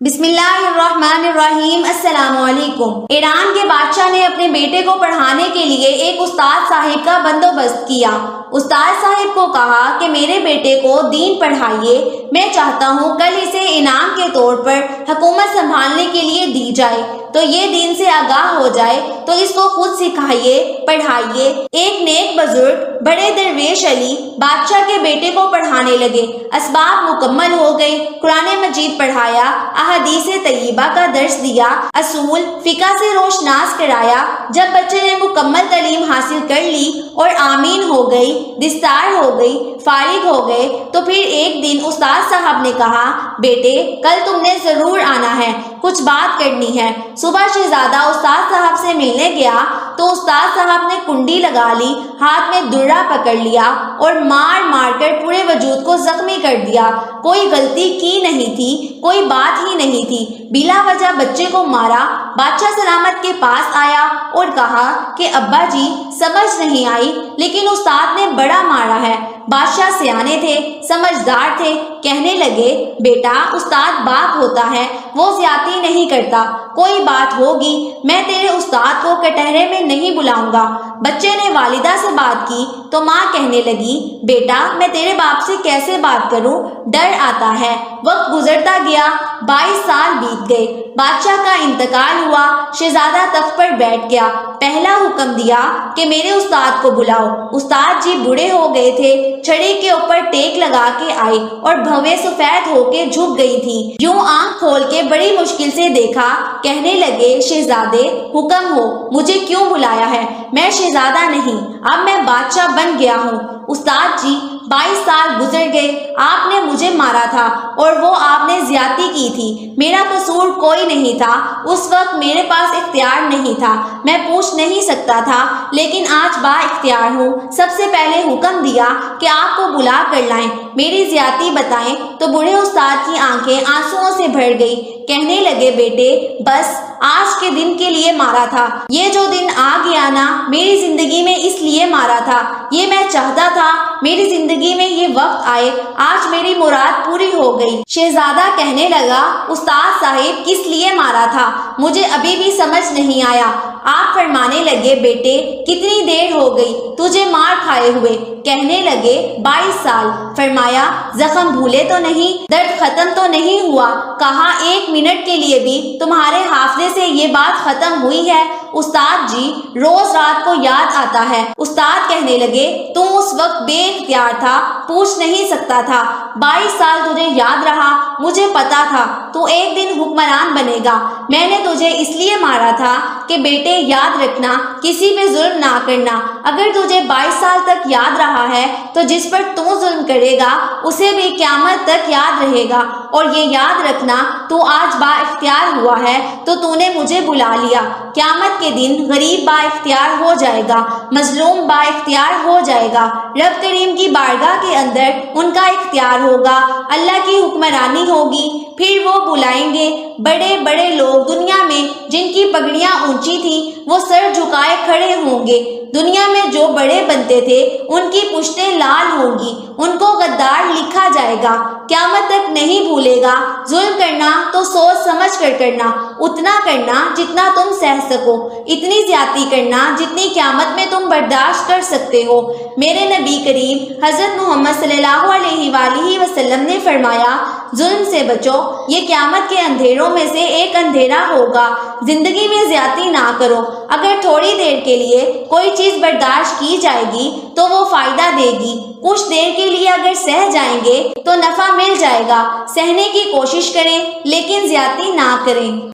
बिस्मिल्लाहिर्रहमानिर्रहीम। अस्सलाम वालेकुम। ईरान के बादशाह ने अपने बेटे को पढ़ाने के लिए एक उस्ताद साहिब का बंदोबस्त किया। उस्ताद साहिब को कहा कि मेरे बेटे को दीन पढ़ाइए, मैं चाहता हूँ कल इसे इनाम के तौर पर हुकूमत संभालने के लिए दी जाए, तो ये दीन से आगाह हो जाए, तो इसको खुद सिखाइए, पढ़ाइए। एक नेक बुजुर्ग बड़े दरवेश अली बादशाह के बेटे को पढ़ाने लगे। असबाब मुकम्मल हो गए, कुरान मजीद पढ़ाया, अहदीस तय्यबा का दर्स दिया, असूल फिका से रोशनास कराया। जब बच्चे ने मुकम्मल तालीम हासिल कर ली और आमीन हो गई, दिस्तार हो गई, फारिग हो गए, तो फिर एक दिन उस्ताद साहब ने कहा, बेटे कल तुमने जरूर आना है, कुछ बात करनी है। सुबह शहजादा उस्ताद साहब से मिलने गया तो उस्ताद साहब ने कुंडी लगा ली, हाथ में दुर्रा पकड़ लिया और मार मार कर पूरे वजूद को जख्मी कर दिया। कोई गलती की नहीं थी, कोई बात ही नहीं थी, बिला वजह बच्चे को मारा। बादशाह सलामत के पास आया और कहा कि अब्बा जी समझ नहीं आई, लेकिन उस्ताद ने बड़ा मारा है। बादशाह सियाने थे, समझदार थे, कहने लगे, बेटा उस्ताद बाप होता है, वो ज्यादती नहीं करता, कोई बात होगी मैं तेरे उस्ताद को कटहरे में नहीं बुलाऊंगा। बच्चे ने वालिदा से बात की तो माँ कहने लगी, बेटा मैं तेरे बाप से कैसे बात करूं, डर आता है। वक्त गुजरता गया, 22 साल बीत गए। बादशाह का इंतकाल हुआ, शहजादा तख्त पर बैठ गया। पहला हुक्म दिया कि मेरे उस्ताद को बुलाओ। उस्ताद जी बूढ़े हो गए थे, छड़ी के ऊपर टेक लगा के आए और भवें सफेद होके झुक गई थी। यूं आंख खोल के बड़ी मुश्किल से देखा, कहने लगे, शहजादे हुक्म हो, मुझे क्यों बुलाया है? मैं शहजादा नहीं, अब मैं बादशाह बन गया हूँ। उस्ताद जी 22 साल गुजर गए, आपने मुझे मारा था और वो आपने ज्यादती की थी, मेरा कसूर कोई नहीं था। उस वक्त मेरे पास इख्तियार नहीं था, मैं पूछ नहीं सकता था, लेकिन आज बा इख्तियार हूँ। सबसे पहले हुक्म दिया कि आपको बुला कर लाएं, मेरी ज्यादती बताएं, तो बूढ़े उस्ताद की आंखें आंसुओं से भर गई। कहने लगे, बेटे बस आज के दिन के लिए मारा था, ये जो दिन आ गया ना मेरी जिंदगी में इसलिए मारा था, ये मैं चाहता था मेरी जिंदगी में ये वक्त आए, आज मेरी मुराद पूरी हो गई। शहजादा कहने लगा, उस्ताद साहिब किस लिए मारा था, मुझे अभी भी समझ नहीं आया। आप फरमाने लगे, बेटे कितनी देर हो गई तुझे मार खाए हुए? कहने लगे, 22 साल। फरमाया, जख्म भूले तो नहीं, दर्द खत्म तो नहीं हुआ? कहा, 1 मिनट के लिए भी तुम्हारे हाफजे से ये बात खत्म हुई है? उस्ताद जी रोज रात को याद आता है। उस्ताद कहने लगे, तुम उस वक्त बेइख्तियार था, पूछ नहीं सकता था, 22 साल तुझे याद रहा, मुझे पता था तू एक दिन हुक्मरान बनेगा। मैंने तुझे इसलिए मारा था कि बेटे याद रखना, किसी पे जुल्म ना करना। अगर तुझे 22 साल तक याद रहा है तो जिस पर तू जुल्म करेगा उसे भी क़यामत तक याद रहेगा। और ये याद रखना, तू आज बा इख्तियार हुआ है तो तूने मुझे बुला लिया, क़यामत के दिन गरीब बा इख्तियार हो जाएगा, मजलूम बा इख्तियार हो जाएगा, रब करीम की बारगाह के अंदर उनका इख्तियार होगा, अल्लाह की हुक्मरानी होगी। फिर वो बुलाएंगे बड़े बड़े लोग दुनिया में जिनकी पगड़ियां ऊंची थी, वो सर झुकाए खड़े होंगे। दुनिया में जो बड़े बनते थे उनकी पुश्तें लाल होंगी, उनको गद्दार लिखा जाएगा, क़यामत तक नहीं भूलेगा। जुल्म करना तो सोच समझ कर करना, उतना करना जितना तुम सह सको, इतनी ज्यादती करना जितनी क़यामत में तुम बर्दाश्त कर सकते हो। मेरे नबी करीम हज़रत मोहम्मद सल्लल्लाहु अलैहि वसल्लम ने फरमाया, जुल्म से बचो, ये क़यामत के अंधेरों में से एक अंधेरा होगा। जिंदगी में ज्यादती ना करो। अगर थोड़ी देर के लिए कोई चीज बर्दाश्त की जाएगी तो वो फायदा देगी, कुछ देर के लिए अगर सह जाएंगे तो नफा मिल जाएगा। सहने की कोशिश करें लेकिन ज्यादती ना करें।